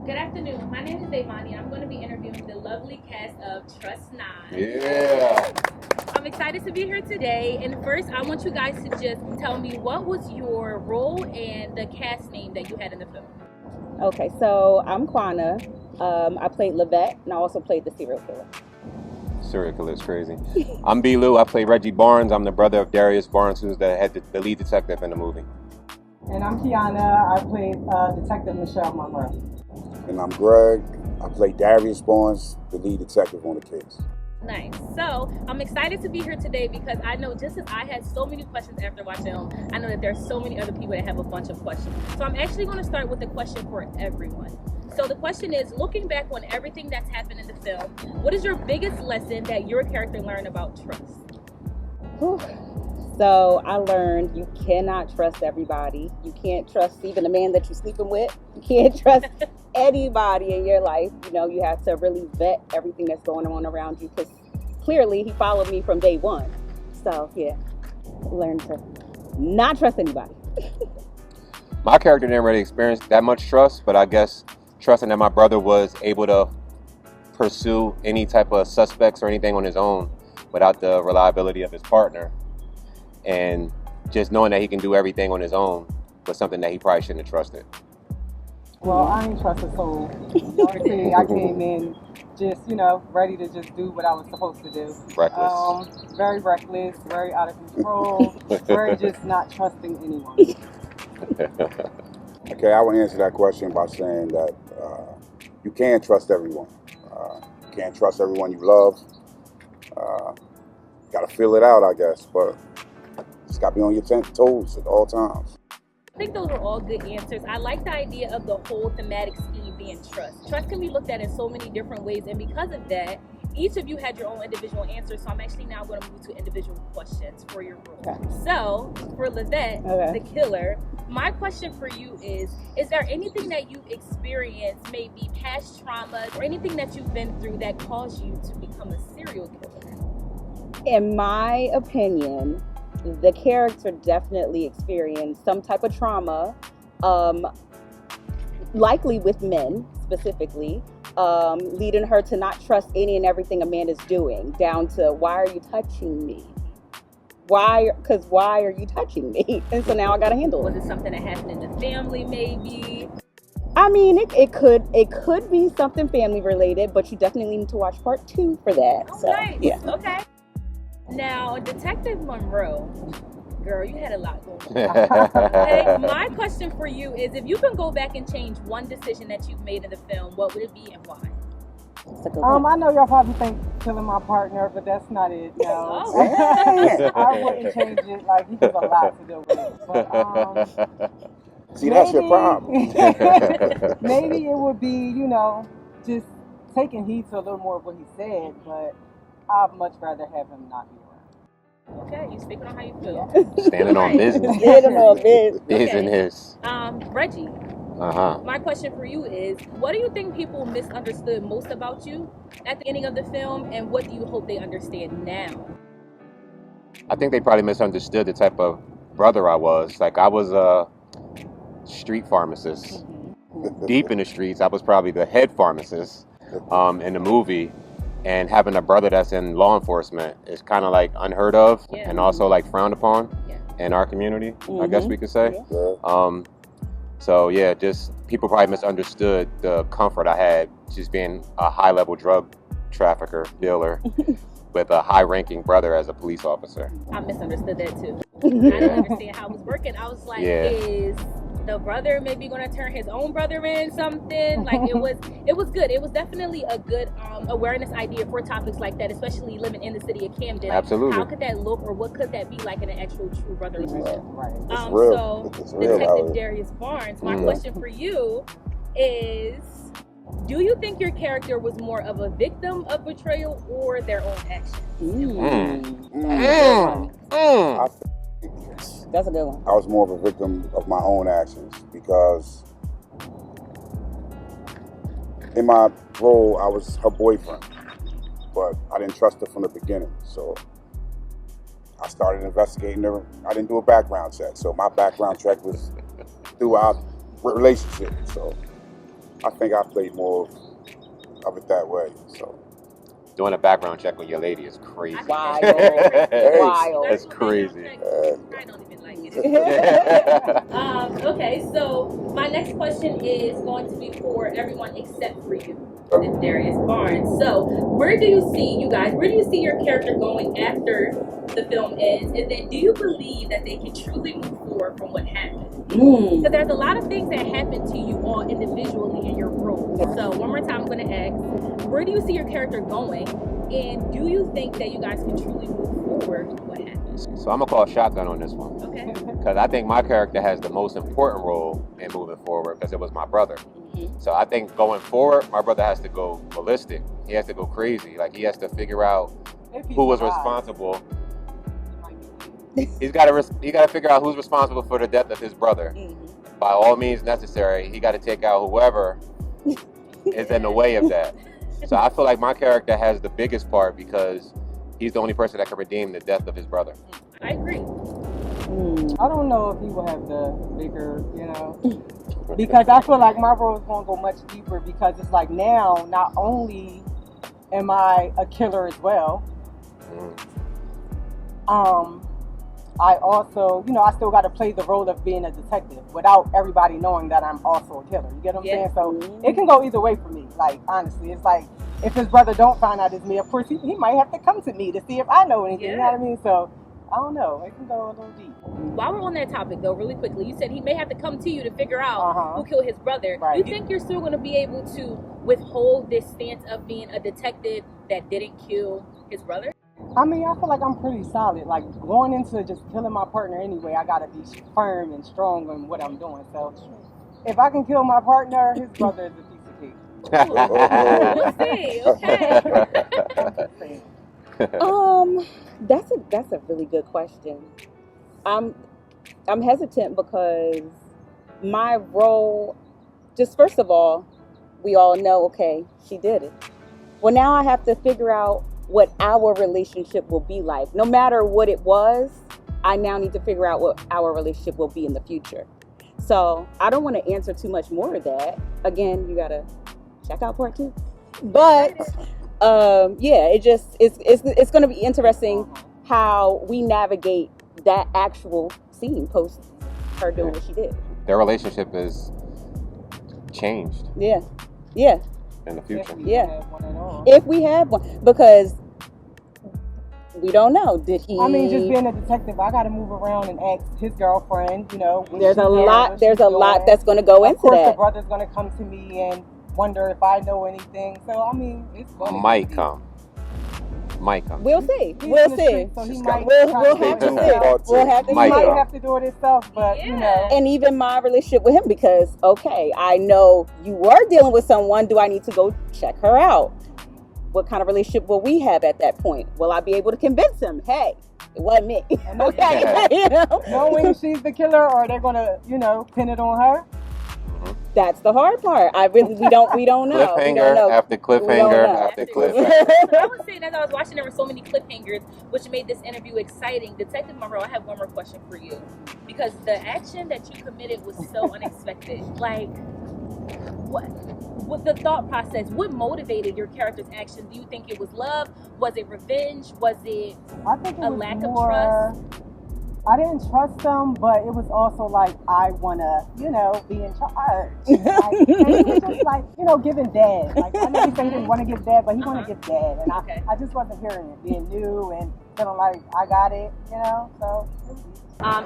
Good afternoon. My name is Daimonee, and I'm going to be interviewing the lovely cast of Trust 9. Yeah. I'm excited to be here today. And first, I want you guys to just tell me what was your role and the cast name that you had in the film. Okay, so I'm Quana. I played Levette, and I also played the serial killer. Serial killer is crazy. I'm B. Lou. I play Reggie Barnes. I'm the brother of Darius Barnes, who's the lead detective in the movie. And I'm Kiana. I played Detective Michelle Monroe. And I'm Greg. I play Darius Barnes, the lead detective on the case. Nice. So I'm excited to be here today because I know just as I had so many questions after watching film, I know that there's so many other people that have a bunch of questions. So I'm actually going to start with a question for everyone. So the question is, looking back on everything that's happened in the film, what is your biggest lesson that your character learned about trust? Whew. So I learned you cannot trust everybody. You can't trust even the man that you're sleeping with. You can't trust anybody in your life. You know, you have to really vet everything that's going on around you because clearly he followed me from day one. So yeah, learn to not trust anybody. My character didn't really experience that much trust, but I guess trusting that my brother was able to pursue any type of suspects or anything on his own without the reliability of his partner. And just knowing that he can do everything on his own was something that he probably shouldn't have trusted. Well, I ain't trust a soul. Honestly, I came in just, ready to just do what I was supposed to do. Reckless. Very reckless, very out of control, very just not trusting anyone. Okay, I will answer that question by saying that you can't trust everyone. You can't trust everyone you love. Got to feel it out, I guess, but just got to be on your toes at all times. I think those were all good answers. I like the idea of the whole thematic scheme being trust. Trust can be looked at in so many different ways, and because of that, each of you had your own individual answers, so I'm actually now going to move to individual questions for your role. Okay. So, for Levette, the killer, my question for you is there anything that you've experienced, maybe past traumas, or anything that you've been through that caused you to become a serial killer? In my opinion, the character definitely experienced some type of trauma, likely with men specifically, leading her to not trust any and everything a man is doing, down to, why are you touching me? Why are you touching me? And so now I gotta handle it. Was it something that happened in the family, maybe? I mean, it could be something family related, but you definitely need to watch part 2 for that. Oh, so, nice. Yeah. Okay. Now, Detective Monroe, girl, you had a lot going on. Okay, my question for you is, if you can go back and change one decision that you've made in the film, what would it be and why? I know y'all probably think killing my partner, but that's not it. No. Oh. I wouldn't change it. Like, he has a lot to deal with. But See, that's your problem. maybe it would be, just taking heed to a little more of what he said, but I'd much rather have him not be around. Okay, you speaking on how you feel. Yeah. Standing on business. Standing on business. His and his. Reggie. Uh-huh. My question for you is, what do you think people misunderstood most about you at the beginning of the film, and what do you hope they understand now? I think they probably misunderstood the type of brother I was. Like, I was a street pharmacist. Deep in the streets, I was probably the head pharmacist in the movie. And having a brother that's in law enforcement is kind of like unheard of, and also like frowned upon in our community, I guess we could say. Yeah. So yeah, just people probably misunderstood the comfort I had just being a high-level drug trafficker, dealer, with a high-ranking brother as a police officer. I misunderstood that too. I didn't understand how it was working. I was like, is the brother maybe going to turn his own brother in something? Like, it was good. It was definitely a good awareness idea for topics like that, especially living in the city of Camden. Absolutely. How could that look, or what could that be like in an actual true brother relationship? It's real. So It's real, Detective Darius Barnes, my question for you is, do you think your character was more of a victim of betrayal or their own actions? That's a good one. I was more of a victim of my own actions because in my role, I was her boyfriend, but I didn't trust her from the beginning. So I started investigating her. I didn't do a background check. So my background check was throughout relationship. So I think I played more of it that way. So Doing a background check on your lady is crazy. Wild. Wild. That's crazy. I don't even like it. Okay, so my next question is going to be for everyone except for you, Darius Barnes. So where do you see your character going after the film ends? And then do you believe that they can truly move forward from what happened? Because there's a lot of things that happen to you all individually in your role. So one more time, I'm going to ask, where do you see your character going? And do you think that you guys can truly move forward from what happened? So I'm going to call shotgun on this one. Okay. Because I think my character has the most important role in moving forward because it was my brother. So I think going forward, my brother has to go ballistic. He has to go crazy. Like, he has to figure out who was responsible. He's got to figure out who's responsible for the death of his brother. By all means necessary, he got to take out whoever is in the way of that. So I feel like my character has the biggest part because he's the only person that can redeem the death of his brother. I agree. I don't know if he will have the bigger, because I feel like my role is going to go much deeper because it's like now, not only am I a killer as well, I also, I still got to play the role of being a detective without everybody knowing that I'm also a killer. You get what I'm saying? So it can go either way for me. Like, honestly, it's like if his brother don't find out it's me, of course he might have to come to me to see if I know anything. You know what I mean? So I don't know. It can go a little deep. While we're on that topic, though, really quickly, you said he may have to come to you to figure out who killed his brother. Right. You think you're still going to be able to withhold this stance of being a detective that didn't kill his brother? I mean, I feel like I'm pretty solid. Like, going into just killing my partner anyway, I got to be firm and strong in what I'm doing. So if I can kill my partner, his brother is a piece of cake. We'll see. Okay. That's a really good question. I'm hesitant because my role, just first of all, we all know, okay, she did it. Well, now I have to figure out what our relationship will be like. No matter what it was, I now need to figure out what our relationship will be in the future. So I don't want to answer too much more of that. Again, you gotta check out part 2. But it's going to be interesting how we navigate that actual scene post her doing what she did. Their relationship is changed. Yeah. In the future. If we have one, because we don't know. Did he? I mean, just being a detective, I got to move around and ask his girlfriend. There's a lot that's going to go into that. Of course, the brother's going to come to me and wonder if I know anything. So I mean, it's going to might come. We'll see. We'll see. So he might. We'll have to see. He might have to do it himself, but And even my relationship with him, because I know you were dealing with someone. Do I need to go check her out? What kind of relationship will we have at that point? Will I be able to convince him? Hey, it wasn't me. Okay, knowing she's the killer, or they're gonna, pin it on her. That's the hard part. We don't know. Cliffhanger after cliffhanger after cliffhanger. I was saying, as I was watching, there were so many cliffhangers, which made this interview exciting. Detective Monroe, I have one more question for you, because the action that you committed was so unexpected. Like, what the thought process? What motivated your character's action? Do you think it was love? Was it revenge? Was it a lack of trust? I didn't trust him, but it was also like, I want to, be in charge. And he was just like, giving dad. Like, I know he said he didn't want to give dad, but he wanted to give dad. And I just wasn't hearing it, being new and feeling like I got it, so.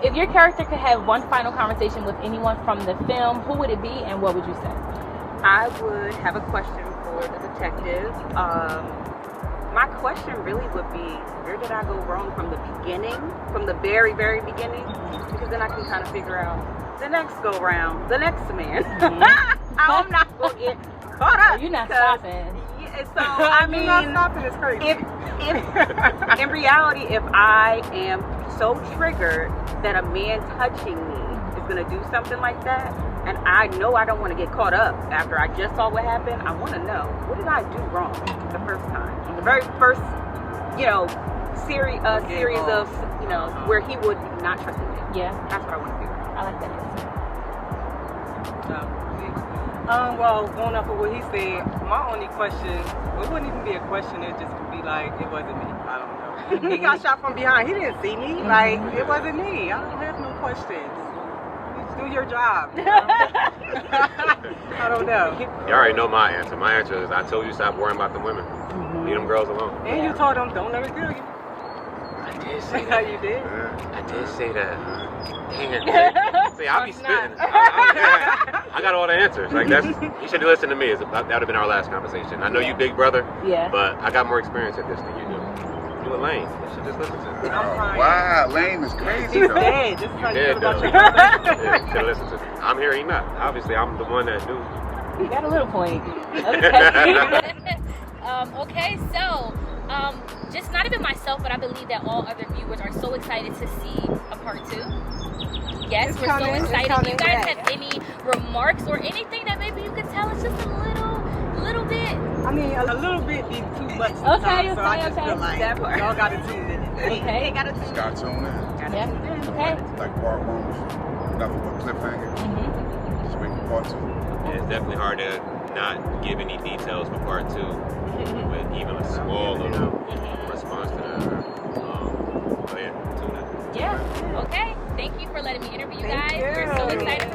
If your character could have one final conversation with anyone from the film, who would it be and what would you say? I would have a question for the detective. My question really would be, where did I go wrong from the beginning, from the very, very beginning? Because then I can kind of figure out the next go round, the next man. I'm not going to get caught up. You're not stopping. So, I mean, not stopping is crazy. If in reality, if I am so triggered that a man touching me is going to do something like that, and I know I don't want to get caught up after I just saw what happened, I want to know, what did I do wrong the first time? The very first, series of, where he would not trust me. Yeah. That's what I want to figure out. I like that answer. Well, going off of what he said, my only question, it wouldn't even be a question, it just would be like, it wasn't me. I don't know. He got shot from behind. He didn't see me. Like, it wasn't me. I don't have no questions. Just do your job. You know? I don't know. You already know my answer. My answer is I told you stop worrying about the women. Leave them girls alone. And you told them, don't let her kill you. I did say How that. you did? I did say that. Damn. See, I'll be spitting. I got all the answers. Like that's. You should listen to me. That would have been our last conversation. I know you big brother. Yeah. But I got more experience at this than you do. You a lame. You should just listen to me. Wow, lame is crazy. He's though. dead. This is how you Dead, feel about though. your brother. Yeah, you should listen to me. I'm here, he not. Obviously, I'm the one that do. You got a little point. Okay. Okay, so just not even myself, but I believe that all other viewers are so excited to see a part 2. Yes, It's we're coming, so it's excited. coming, You guys yeah. have any remarks or anything that maybe you could tell us just a little bit? I mean, a little bit be too much Okay, sometimes, so I just okay. feel like That part. y'all got to tune in. Okay. Gotta Just got tuned in. Yeah. Okay. Like part 1 was nothing but cliffhanger. Just wait for part 2. Yeah, it's definitely hard to not give any details for part 2, but even a small little response to that. But yeah, tune in. Yeah. Okay. Thank you for letting me interview you Thank guys. you. We're so excited